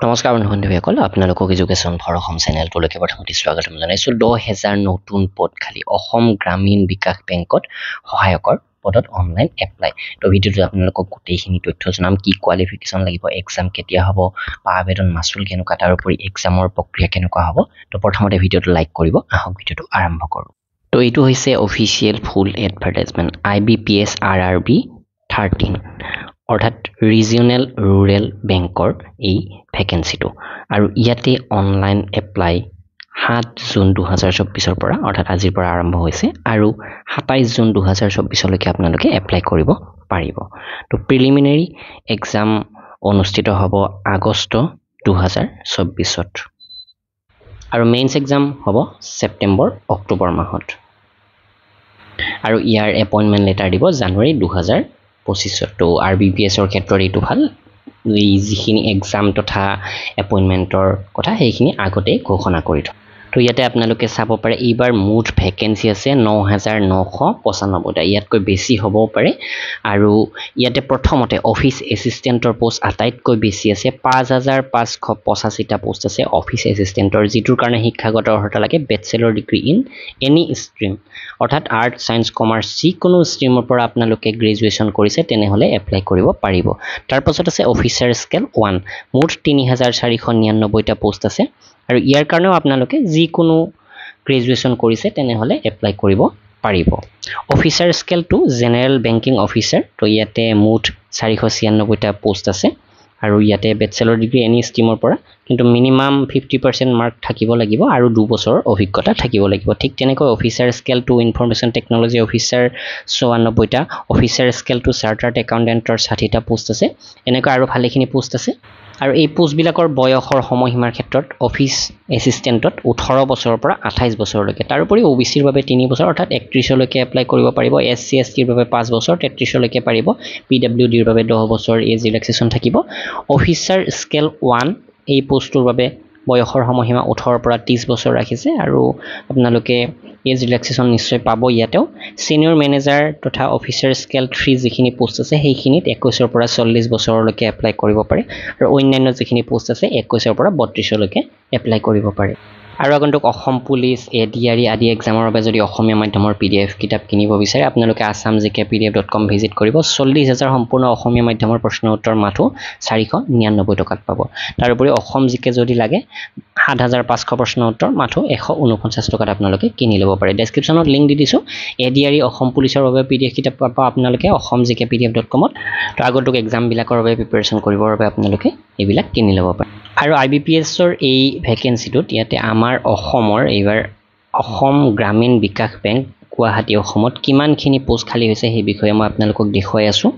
নমস্কাৰ বন্ধুসকল, আপোনালোকক এডুকেশ্যন ফৰ অসম চেনেলটোলৈকে প্ৰথমতে স্বাগতম জনাইছোঁ। 10,000 নতুন পদ খালী অসম গ্ৰামীণ বিকাশ বেংকত সহায়কৰ পদত অনলাইন এপ্লাই। তো ভিডিঅ'টো আপোনালোকক গোটেইখিনি তথ্য জনাম, কি কোৱালিফিকেশ্যন লাগিব, এক্সাম কেতিয়া হ'ব, বা আবেদন মাচুল কেনেকুৱা, তাৰোপৰি এক্সামৰ প্ৰক্ৰিয়া কেনেকুৱা হ'ব। তো প্ৰথমতে ভিডিঅ'টো লাইক কৰিব, আহক ভিডিঅ'টো আৰম্ভ কৰোঁ। তো এইটো হৈছে অফিচিয়েল ফুল এডভাৰটাইজমেণ্ট IBPS RRB 13 অৰ্থাৎ ৰিজিয়নেল ৰুৰেল বেংকৰ এই ভেকেঞ্চিটো। আৰু ইয়াতে অনলাইন এপ্লাই 7 জুন 2024 পৰা অৰ্থাৎ আজিৰ পৰা আৰম্ভ হৈছে আৰু 27 জুন 2024লৈকে আপোনালোকে এপ্লাই কৰিব পাৰিব। তো প্ৰিলিমিনাৰী এক্সাম অনুষ্ঠিত হ'ব আগষ্ট 2024 আৰু মেইনছ এক্সাম হ'ব ছেপ্টেম্বৰ অক্টোবৰ মাহত। আৰু ইয়াৰ এপইণ্টমেণ্ট লেটাৰ দিব জানুৱাৰী 2025। তো RBPSৰ ক্ষেত্ৰত এইটো ভাল, এই যিখিনি এক্সাম তথা এপইণ্টমেণ্টৰ কথা সেইখিনি আগতেই ঘোষণা কৰি থয়। তো ইয়াতে আপোনালোকে চাব পাৰে এইবাৰ মুঠ ভেকেঞ্চি আছে 9,995টা, ইয়াতকৈ বেছি হ'বও পাৰে। আৰু ইয়াতে প্ৰথমতে অফিচ এছিষ্টেণ্টৰ পোষ্ট আটাইতকৈ বেছি আছে, 5,585টা পোষ্ট আছে অফিচ এছিষ্টেণ্টৰ, যিটোৰ কাৰণে শিক্ষাগত অৰ্হতা লাগে bachelor degree in any stream, অৰ্থাৎ আৰ্ট ছায়েন্স কমাৰ্চ যিকোনো ষ্ট্ৰীমৰ পৰা আপোনালোকে গ্ৰেজুৱেশ্যন কৰিছে তেনেহ'লে এপ্লাই কৰিব পাৰিব। তাৰপাছত আছে অফিচাৰ স্কেল 1, মুঠ 3,499টা পোষ্ট আছে আৰু ইয়াৰ কাৰণেও আপোনালোকে যিকোনো গ্ৰেজুৱেশ্যন কৰিছে তেনেহ'লে এপ্লাই কৰিব পাৰিব। Officer scale 2 general banking officer, তো ইয়াতে মুঠ 496টা পোষ্ট আছে আৰু ইয়াতে বেচেলৰ ডিগ্ৰী এনি ষ্ট্ৰীমৰ পৰা, কিন্তু মিনিমাম 50% মাৰ্ক থাকিব লাগিব আৰু 2 বছৰৰ অভিজ্ঞতা থাকিব লাগিব। ঠিক তেনেকৈ officer scale 2 information technology officer 94টা, অফিচাৰ স্কেল 2 চাৰ্টাৰ্ড একাউণ্টেণ্টৰ 60টা পোষ্ট আছে। এনেকৈ আৰু ভালেখিনি পোষ্ট আছে আৰু এই পোষ্টবিলাকৰ বয়সৰ সময়সীমাৰ ক্ষেত্ৰত অফিচ এছিষ্টেণ্টত 18 বছৰৰ পৰা 28 বছৰলৈকে, তাৰোপৰি OBCৰ বাবে 3 বছৰ অৰ্থাৎ 31লৈকে এপ্লাই কৰিব পাৰিব, SC STৰ বাবে 5 বছৰ 33লৈকে পাৰিব, PWDৰ বাবে 10 বছৰ এজ ৰিলেক্সেশ্যন থাকিব। অফিচাৰ স্কেল 1 এই পোষ্টটোৰ বাবে বয়সৰ সময়সীমা 18ৰ পৰা 30 বছৰ ৰাখিছে আৰু আপোনালোকে এজ ৰিলেক্সেশ্যন নিশ্চয় পাব ইয়াতেও। ছিনিয়ৰ মেনেজাৰ তথা অফিচাৰ স্কেল 3 যিখিনি পোষ্ট আছে সেইখিনিত 21ৰ পৰা 40 বছৰলৈকে এপ্লাই কৰিব পাৰে আৰু অন্যান্য যিখিনি পোষ্ট আছে 21ৰ পৰা 32লৈকে এপ্লাই কৰিব পাৰে। আৰু আগন্তুক অসম পুলিচ, ADRE আদি এক্সামৰ বাবে যদি অসমীয়া মাধ্যমৰ PDF কিতাপ কিনিব বিচাৰে আপোনালোকে assamgkpdf.com ভিজিট কৰিব। 40,000 সম্পূৰ্ণ অসমীয়া মাধ্যমৰ প্ৰশ্ন উত্তৰ মাথো 499 টকাত পাব। তাৰোপৰি অসম জিকে যদি লাগে 7,500 প্ৰশ্ন উত্তৰ মাথো 149 টকাত আপোনালোকে কিনি ল'ব পাৰে। ডেছক্ৰিপশ্যনত লিংক দি দিছোঁ, ADRE অসম পুলিচৰ বাবে PDF কিতাপ পাব আপোনালোকে assamgkpdf.com-ত। তো আগন্তুক এক্সামবিলাকৰ বাবে প্ৰিপেৰেশ্যন কৰিবৰ বাবে আপোনালোকে এইবিলাক কিনি ল'ব পাৰে। আৰু IBPSৰ এই ভেকেঞ্চিটোত ইয়াতে আমাৰ অসমৰ এইবাৰ অসম গ্ৰামীণ বিকাশ বেংক গুৱাহাটী অসমত কিমানখিনি পোষ্ট খালী হৈছে সেই বিষয়ে মই আপোনালোকক দেখুৱাই আছোঁ।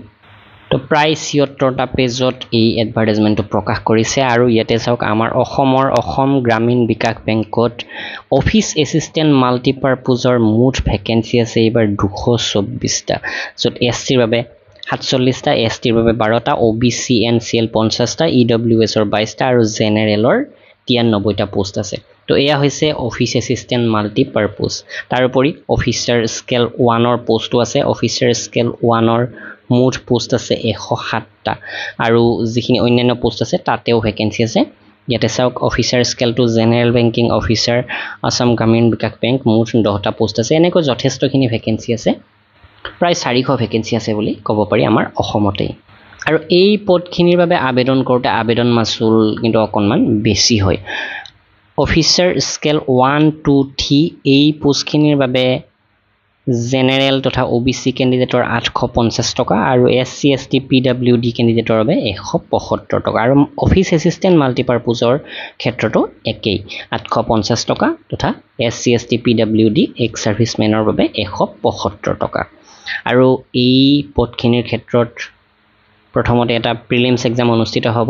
তো প্ৰায় 76টা পেজত এই এডভাৰটাইজমেণ্টটো প্ৰকাশ কৰিছে আৰু ইয়াতে চাওক আমাৰ অসমৰ অসম গ্ৰামীণ বিকাশ বেংকত অফিচ এছিষ্টেণ্ট মাল্টিপাৰপ'জৰ মুঠ ভেকেঞ্চি আছে এইবাৰ 224টা, য'ত SCৰ বাবে 47টা, STৰ বাবে 12টা, OBC NCL 50টা, EWSৰ 22টা আৰু জেনেৰেলৰ 93টা পোষ্ট আছে। তো এয়া হৈছে অফিচ এছিষ্টেণ্ট মাল্টিপাৰপ'জ। তাৰোপৰি অফিচাৰ স্কেল 1ৰ পোষ্টটো আছে, অফিচাৰ স্কেল 1ৰ মুঠ পোষ্ট আছে 107টা আৰু যিখিনি অন্যান্য পোষ্ট আছে তাতেও ভেকেঞ্চি আছে। ইয়াতে চাওক officer scale 2 general banking officer Assam Gramin Vikash bank মুঠ 10টা পোষ্ট আছে। এনেকৈ যথেষ্টখিনি ভেকেঞ্চি আছে, প্ৰায় 400 ভেকেঞ্চি আছে বুলি ক'ব পাৰি আমাৰ অসমতেই। আৰু এই পদখিনিৰ বাবে আবেদন কৰোঁতে আবেদন মাচুল কিন্তু অকণমান বেছি হয়। অফিচাৰ স্কেল 1, 2, 3 এই পোষ্টখিনিৰ বাবে জেনেৰেল তথা OBC কেণ্ডিডেটৰ 850 টকা আৰু SC ST PWD কেণ্ডিডেটৰ বাবে 175 টকা। আৰু অফিচ এছিষ্টেণ্ট মাল্টিপাৰপ'জৰ ক্ষেত্ৰতো একেই, 850 টকা তথা SC ST PWD এক্স ছাৰ্ভিচমেনৰ বাবে 175 টকা। আৰু এই পদখিনিৰ ক্ষেত্ৰত প্ৰথমতে এটা প্ৰিলিমছ এক্সাম অনুষ্ঠিত হ'ব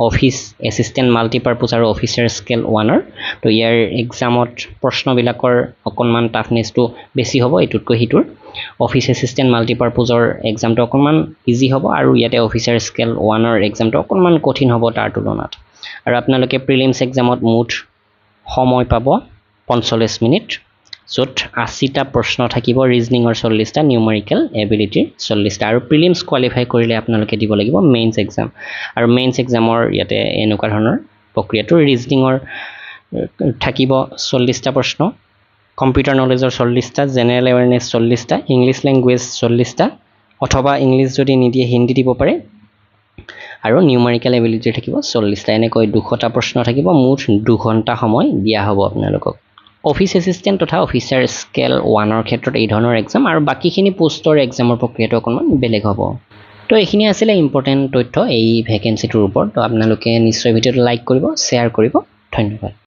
অফিচ এছিষ্টেণ্ট মাল্টিপাৰপ'জ আৰু অফিচাৰ স্কেল 1ৰ। তো ইয়াৰ এক্সামত প্ৰশ্নবিলাকৰ অকণমান টাফনেছটো বেছি হ'ব এইটোতকৈ সিটোৰ। অফিচ এছিষ্টেণ্ট মাল্টিপাৰপ'জৰ এক্সামটো অকণমান ইজি হ'ব আৰু ইয়াতে অফিচাৰ স্কেল 1ৰ এক্সামটো অকণমান কঠিন হ'ব তাৰ তুলনাত। আৰু আপোনালোকে প্ৰিলিমছ এক্সামত মুঠ সময় পাব 45 মিনিট য'ত 80টা প্ৰশ্ন থাকিব ৰিজনিঙৰ 40টা নিউমেৰিকেল এবিলিটিৰ 40টা আৰু প্ৰিলিমছ কোৱালিফাই কৰিলে আপোনালোকে দিব লাগিব মেইনছ এক্সাম আৰু মেইনছ এক্সামৰ ইয়াতে এনেকুৱা ধৰণৰ প্ৰক্ৰিয়াটো ৰিজনিঙৰ থাকিব 40টা প্ৰশ্ন কম্পিউটাৰ নলেজৰ 40টা জেনেৰেল এৱাৰনেছ 40টা ইংলিছ লেংগুৱেজ 40টা অথবা ইংলিছ যদি নিদিয়ে হিন্দী দিব পাৰে আৰু নিউমেৰিকেল এবিলিটি থাকিব 40টা এনেকৈ 200টা প্ৰশ্ন থাকিব মুঠ 2 ঘণ্টা সময় দিয়া হ'ব আপোনালোকক অফিচ এছিষ্টেণ্ট তথা অফিচাৰ স্কেল 1ৰ ক্ষেত্ৰত এই ধৰণৰ এক্সাম আৰু বাকিখিনি পোষ্টৰ এক্সামৰ প্ৰক্ৰিয়াটো অকণমান বেলেগ হ'ব তো এইখিনি আছিলে ইম্পৰ্টেণ্ট তথ্য এই ভেকেঞ্চিটোৰ ওপৰত তো আপোনালোকে নিশ্চয় ভিডিঅ'টো লাইক কৰিব শ্বেয়াৰ কৰিব ধন্যবাদ